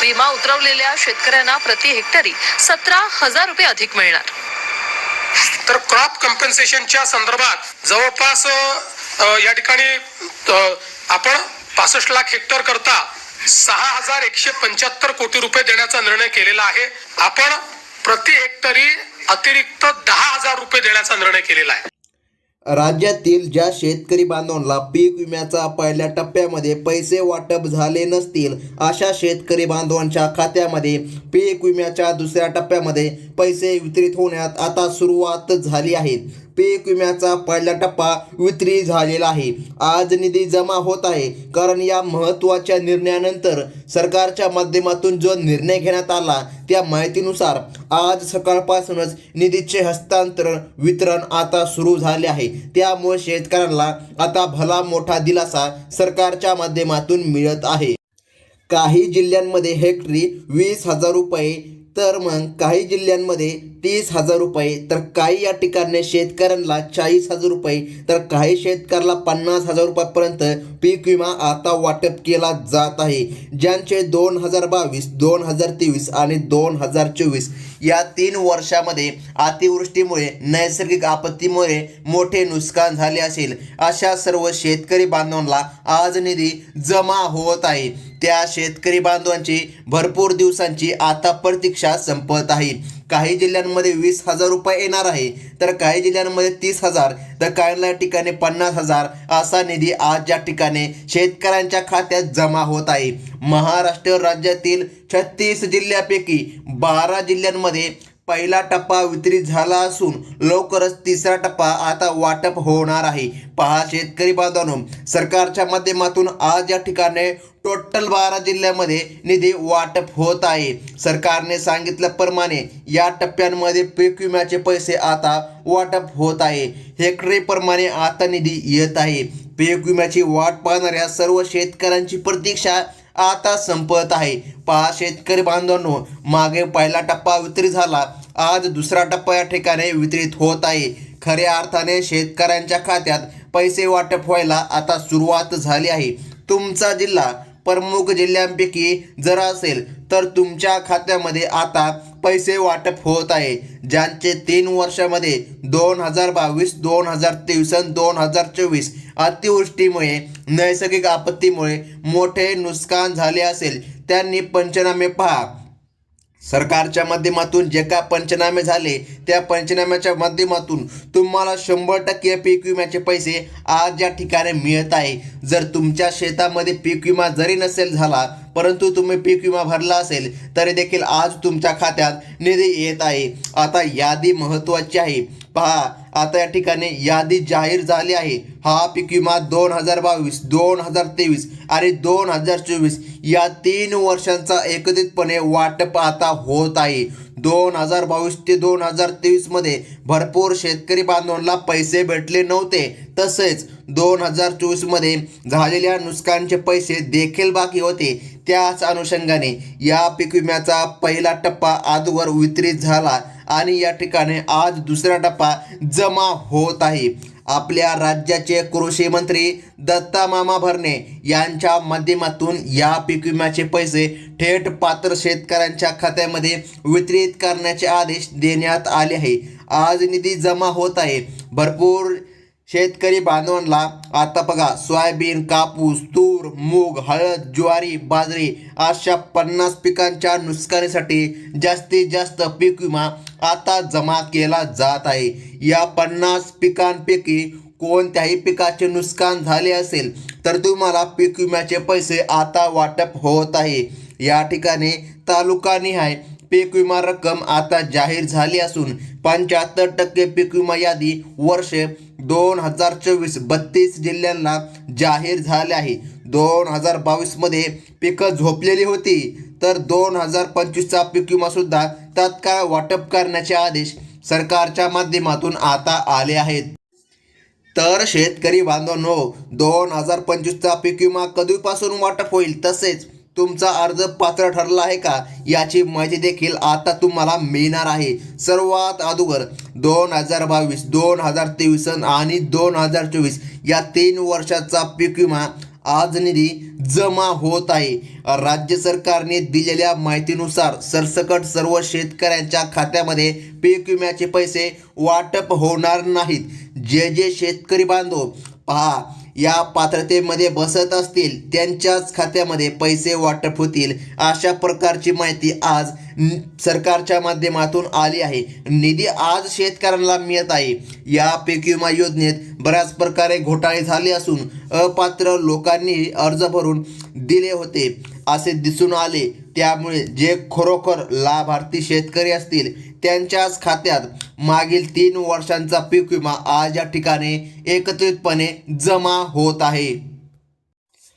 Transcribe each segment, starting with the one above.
विमा उतरवलेल्या शेतकऱ्यांना प्रति हेक्टरी 17,000 रुपये अधिक मिळणार. तर क्रॉप कम्पेन्सेशनच्या संदर्भात जवळपास या ठिकाणी आपण 65 लाख हेक्टर करता 6,175 कोटी रुपये देण्याचा निर्णय केलेला आहे. आपण प्रति हेक्टरी अतिरिक्त 10,000 रुपये देण्याचा निर्णय केलेला आहे. राज्यातील ज्या शेतकरी बांधवांना पीक विम्याचा पहिल्या टप्प्यामध्ये पैसे वाटप झाले नसतील अशा शेतकरी बांधवांच्या खात्यामध्ये पीक विम्याच्या दुसऱ्या टप्प्यामध्ये पैसे वितरित होण्यास आता सुरुवात झाली आहे. पीक विम्याचा पहिला टप्पा वितरित झालेला आहे. आज निधी जमा होत आहे, कारण या महत्त्वाच्या निर्णयानंतर सरकारच्या माध्यमातून जो निर्णय घेण्यात आला त्या माहितीनुसार आज सकाळपासूनच निधीचे हस्तांतरण वितरण आता सुरू झाले आहे. त्यामुळे शेतकऱ्यांना आता भला मोठा दिलासा सरकारच्या माध्यमातून मिळत आहे. काही जिल्ह्यांमध्ये हेक्टरी 20,000 रुपये, तर मग काही जिल्ह्यांमध्ये 30,000 रुपये, तर काही या ठिकाणी शेतकऱ्यांना 40,000 रुपये, तर काही शेतकऱ्याला 50,000 रुपयापर्यंत पीक विमा आता वाटप केला जात आहे. ज्यांचे 2022, 2023 आणि 2024 या 3 वर्षामध्ये अतिवृष्टीमुळे नैसर्गिक आपत्तीमुळे मोठे नुकसान झाले असेल अशा सर्व शेतकरी बांधवांना आज निधी जमा होत आहे. त्या शेतकरी बांधवांची भरपूर दिवसांची आता प्रतीक्षा संपत आहे. काही जिल्ह्यांमध्ये 20,000 रुपये येणार आहे, तर काही जिल्ह्यांमध्ये 30,000, तर काही ठिकाणी 50,000 असा निधी आज या ठिकाणी शेतकऱ्यांच्या खात्यात जमा होत आहे. महाराष्ट्र राज्यातील 36 जिल्ह्यापैकी 12 जिल्ह्यांमध्ये पहिला टप्पा वितरित झाला असून लवकरच तिसरा टप्पा आता वाटप होणार आहे. पहा शेतकरी बांधवांनो, सरकारच्या माध्यमातून आज या ठिकाणी टोटल 12 जिल्ह्यामध्ये निधी वाटप होत आहे. सरकारने सांगितल्याप्रमाणे या टप्प्यांमध्ये पीक विम्याचे पैसे आता वाटप होत आहे. हेक्टरीप्रमाणे आता निधी येत आहे. पीक विम्याची वाट पाहणाऱ्या सर्व शेतकऱ्यांची प्रतीक्षा आता संपत आहे. पहा शेतकरी बांधवांनो, मागे पहिला टप्पा वितरित झाला, आज दुसरा टप्पा या ठिकाणी वितरित होत आहे. खऱ्या अर्थाने शेतकऱ्यांच्या खात्यात पैसे वाटप व्हायला आता सुरुवात झाली आहे. तुमचा जिल्हा प्रमुख जिल्ह्यांपैकी जर असेल तर तुमच्या खात्यामध्ये आता पैसे वाटप होत आहे. ज्यांचे 3 वर्षामध्ये 2022, 2023 आणि 2024 अतिवृष्टीमुळे नैसर्गिक आपत्तीमुळे मोठे नुकसान झाले असेल त्यांनी पंचनामे पहा. सरकारच्या माध्यमातून जे काय पंचनामे झाले त्या पंचनाम्याच्या माध्यमातून तुम्हाला 100% पीक विम्याचे पैसे आज या ठिकाणी मिळत आहे. जर तुमच्या शेतामध्ये पीक विमा जरी नसेल झाला, परंतु तुम्ही पीक विमा भरला असेल तरी देखील आज तुमच्या खात्यात निधी येत आहे. आता यादी महत्त्वाची आहे. पहा आता या ठिकाणी यादी जाहीर झाली आहे. हा पीक विमा 2022, 2023 आणि 2024 या 3 वर्षांचा एकत्रितपणे वाटप आता होत आहे. 2022 ते 2023 मध्ये भरपूर शेतकरी बांधवांना पैसे भेटले नव्हते, तसेच 2024 मध्ये झालेल्या नुकसानीचे पैसे देखील बाकी होते. त्याच अनुषंगाने या पीक विम्याचा पहिला टप्पा आजवर वितरित झाला आणि या ठिकाणी आज दुसरा टप्पा जमा होत आहे. आपल्या राज्याचे कृषी मंत्री दत्ता मामा भरणे यांच्या माध्यमातून या पीक विम्याचे पैसे थेट पात्र शेतकऱ्यांच्या खात्यामध्ये वितरित करण्याचे आदेश देण्यात आले आहे. आज निधी जमा होत आहे. भरपूर शेतकरी बांधवांना आता बघा सोयाबीन, कापूस, तूर, मूग, हळद, ज्वारी, बाजरी अशा 50 पिकांच्या नुकसानीसाठी जास्तीत जास्त पीक विमा आता जमा केला जात आहे. या 50 पिकांपैकी कोणत्याही पिकाचे नुकसान झाले असेल तर तुम्हाला पीक विम्याचे पैसे आता वाटप होत आहे. या ठिकाणी तालुकानिहाय पीक विमा रक्कम आता जाहीर झाली असून 75% पीक विमा यादी वर्ष 2024 32 जिल्ह्यांना जाहीर झाले आहे. 2022 मध्ये पिकं झोपलेली होती, तर 2025चा पीक विमा सुद्धा तात्काळ वाटप करण्याचे आदेश सरकारच्या माध्यमातून आता आले आहेत. तर शेतकरी बांधवांनो, 2025चा पीक विमा कधीपासून वाटप होईल, तसेच तुमचा अर्ज पात्र ठरला आहे का याची माहिती देखील आता तुम्हाला मिळणार आहे. सर्वात अगोदर 2022, 2023 आणि 2024 या 3 वर्षाचा पीक विमा आज निधी जमा होत आहे. राज्य सरकारने दिलेल्या माहितीनुसार सरसकट सर्व शेतकऱ्यांच्या खात्यामध्ये पीक विम्याचे पैसे वाटप होणार नाहीत. जे शेतकरी बांधव पहा या पात्रतेमध्ये बसत असतील त्यांच्याच खात्यामध्ये पैसे वाटप होतील, अशा प्रकारची माहिती आज सरकारच्या माध्यमातून आली आहे. निधी आज शेतकऱ्यांना मिळत आहे. या पीक विमा योजनेत बऱ्याच प्रकारे घोटाळे झाले असून अपात्र लोकांनी अर्ज भरून दिले होते असे दिसून आले. त्यामुळे जे खरोखर लाभार्थी शेतकरी असतील त्यांच्याच खात्यात मागील 3 वर्षांचा पीक विमा आज या ठिकाणी एकत्रितपणे जमा होत आहे.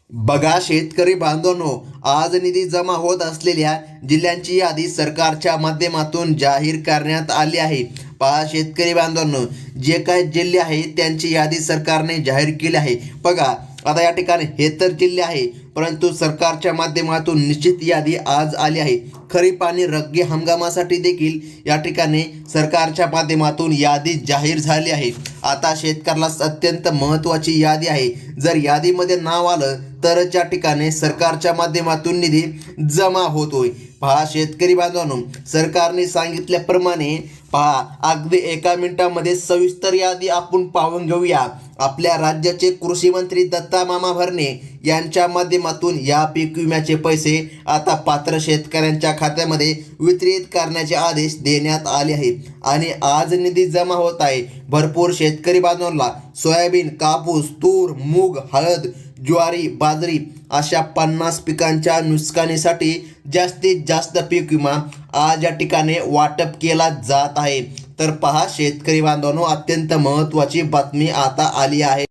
बघा शेतकरी बांधवांनो, आज निधी जमा होत असलेल्या जिल्ह्यांची यादी सरकारच्या माध्यमातून जाहीर करण्यात आली आहे. पहा शेतकरी बांधवांनो, जे काही जिल्हे आहेत त्यांची यादी सरकारने जाहीर केली आहे. बघा आता या ठिकाणी हे तर जिल्हे आहे, परंतु सरकारच्या माध्यमातून निश्चित यादी आज आली आहे. खरीप आणि रब्बी हंगामासाठी देखील या ठिकाणी सरकारच्या माध्यमातून यादी जाहीर झाली आहे. आता शेतकऱ्याला अत्यंत महत्त्वाची यादी आहे. जर यादीमध्ये नाव आलं तरच या ठिकाणी सरकारच्या माध्यमातून निधी जमा होतोय. पहा शेतकरी बांधवांनो, सरकारने सांगितल्याप्रमाणे पहा अगदी 1 मिनिटामध्ये सविस्तर यादी आपण पाहून घेऊया. आपल्या राज्याचे कृषी मंत्री दत्ता मामा भरणे यांच्या माध्यमातून या पीक विम्याचे पैसे आता पात्र शेतकऱ्यांच्या खात्यामध्ये वितरित करण्याचे आदेश देण्यात आले आहेत आणि आज निधी जमा होत आहे. भरपूर शेतकरी बांधवांना सोयाबीन, कापूस, तूर, मूग, हळद, ज्वारी, बाजरी अशा 50 पिकांच्या नुकसानीसाठी जास्तीत जास्त पीक विमा आज या ठिकाणी वाटप केला जात आहे. तर पहा शेतकरी बांधवांनो, अत्यंत महत्त्वाची बातमी आता आली आहे.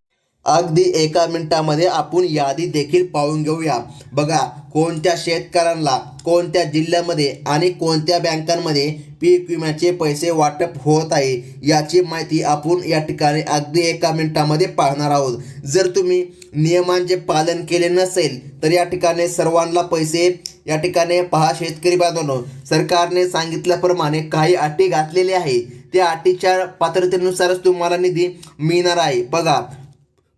अगदी 1 मिनिटामध्ये आपण यादी देखील पाहून घेऊया. बघा कोणत्या शेतकऱ्यांना कोणत्या जिल्ह्यामध्ये आणि कोणत्या बँकांमध्ये पीक विम्याचे पैसे वाटप होत आहे याची माहिती आपण या ठिकाणी अगदी 1 मिनिटामध्ये पाहणार आहोत. जर तुम्ही नियमांचे पालन केले नसेल तर या ठिकाणी सर्वांना पैसे या ठिकाणी पहा शेतकरी बांधवांनो, सरकारने सांगितल्याप्रमाणे काही अटी घातलेल्या आहे. त्या अटीच्या पात्रतेनुसारच तुम्हाला निधी मिळणार आहे. बघा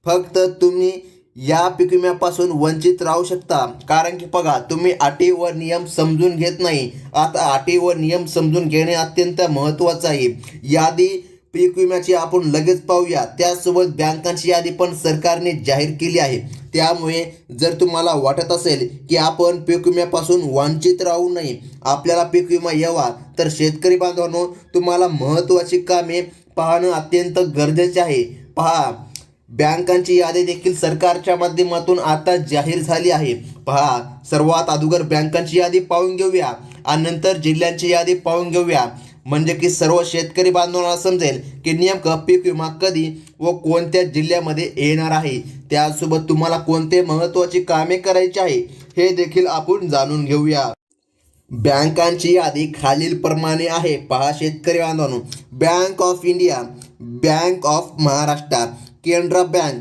फक्त तुम्ही या पीक विम्यापासून वंचित राहू शकता, कारण की बघा तुम्ही अटी व नियम समजून घेत नाही. आता अटी व नियम समजून घेणे अत्यंत महत्त्वाचं आहे. यादी पीक विम्याची आपण लगेच पाहूया. त्यासोबत बँकांची यादी पण सरकारने जाहीर केली आहे. त्यामुळे जर तुम्हाला वाटत असेल की आपण पीक विम्यापासून वंचित राहू नये, आपल्याला पीक विमा यावा, तर शेतकरी बांधवांनो तुम्हाला महत्त्वाची कामे पाहणं अत्यंत गरजेचे आहे. पहा बँकांची यादी देखील सरकारच्या माध्यमातून आता जाहीर झाली आहे. पहा सर्वात अगोदर बँकांची यादी पाहून घेऊया आणि नंतर जिल्ह्यांची यादी पाहून घेऊया, म्हणजे की सर्व शेतकरी बांधवांना समजेल की नेमकं पीक विमा कधी व कोणत्या जिल्ह्यामध्ये येणार आहे. त्यासोबत तुम्हाला कोणते महत्त्वाची कामे करायची आहे हे देखील आपण जाणून घेऊया. बँकांची यादी खालील प्रमाणे आहे. पहा शेतकरी बांधवांनो, bank of India, bank of Maharashtra, Canara bank,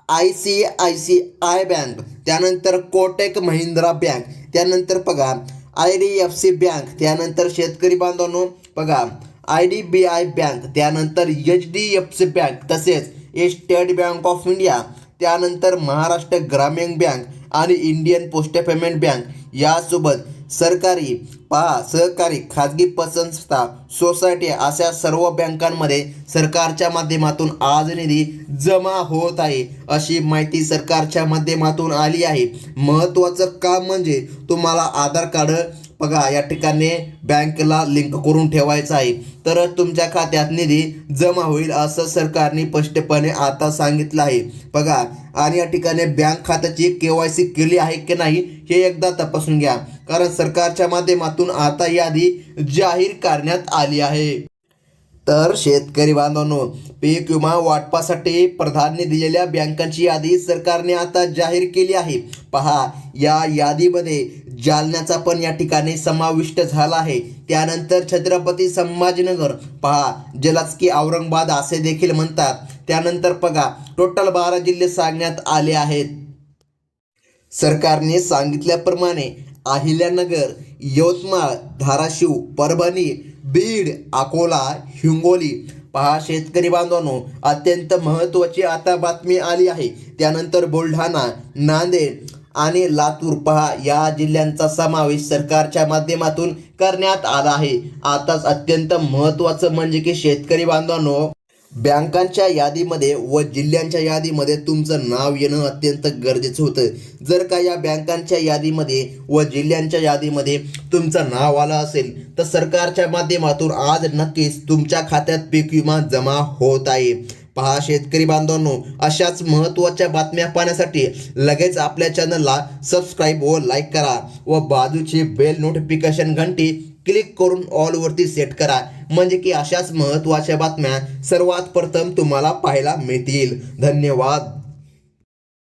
ICICI bank, त्यानंतर कोटक महिंद्रा बँक, त्यानंतर बघा IDFC बँक, त्यानंतर शेतकरी बांधवांनो बघा IDBI बँक, त्यानंतर HDFC बँक, तसेच स्टेट बँक ऑफ इंडिया, त्यानंतर महाराष्ट्र ग्रामीण बँक आणि इंडियन पोस्ट पेमेंट बँक. यासोबत सरकारी पहा सहकारी, खाजगी पतसंस्था, सोसायटी अशा सर्व बँकांमध्ये सरकारच्या माध्यमातून आज निधी जमा होत आहे अशी माहिती सरकारच्या माध्यमातून आली आहे. महत्त्वाचं काम म्हणजे तुम्हाला आधार कार्ड बघा या ठिकाणी बँकेला लिंक करून ठेवायचं आहे, तरच तुमच्या खात्यात निधी जमा होईल असं सरकारने स्पष्टपणे आता सांगितलं आहे. बघा आणि या ठिकाणी बँक खात्याची KYC केली आहे की नाही हे एकदा तपासून घ्या, कारण सरकारच्या माध्यमातून आता यादी जाहीर करण्यात आली आहे. तर शेतकरी बांधवांनो, पीक विमा वाटपासाठी प्राधान्य दिलेल्या बँकांची यादी सरकारने आता जाहीर केली आहे. पहा या यादीमध्ये जालन्याचा पण या ठिकाणी समाविष्ट झाला आहे. त्यानंतर छत्रपती संभाजीनगर, पहा ज्यालाच की औरंगाबाद असे देखील म्हणतात. त्यानंतर बघा टोटल 12 जिल्हे सांगण्यात आले आहेत. सरकारने सांगितल्याप्रमाणे अहिल्यानगर, यवतमाळ, धाराशिव, परभणी, बीड, अकोला, हिंगोली पहा शेतकरी बांधवांनो, अत्यंत महत्त्वाची आता बातमी आली आहे. त्यानंतर बुलढाणा, नांदेड आणि लातूर पहा या जिल्ह्यांचा समावेश सरकारच्या माध्यमातून करण्यात आला आहे. आताच अत्यंत महत्त्वाचं म्हणजे की शेतकरी बांधवांनो, बँकांच्या यादीमध्ये व जिल्ह्यांच्या यादीमध्ये तुमचं नाव येणं अत्यंत गरजेचं होतं. जर का या बँकांच्या यादीमध्ये व जिल्ह्यांच्या यादीमध्ये तुमचं नाव आलं असेल तर सरकारच्या माध्यमातून आज नक्कीच तुमच्या खात्यात पीक विमा जमा होत आहे. पहा शेतकरी बांधवांनो, अशाच महत्त्वाच्या बातम्या पाहण्यासाठी लगेच आपल्या चॅनलला सबस्क्राईब व लाईक करा व बाजूची बेल नोटिफिकेशन घंटी क्लिक करून ऑल वरती सेट करा, म्हणजे की अशाच महत्त्वाच्या बातम्या सर्वात प्रथम तुम्हाला पाहायला मिळतील. धन्यवाद.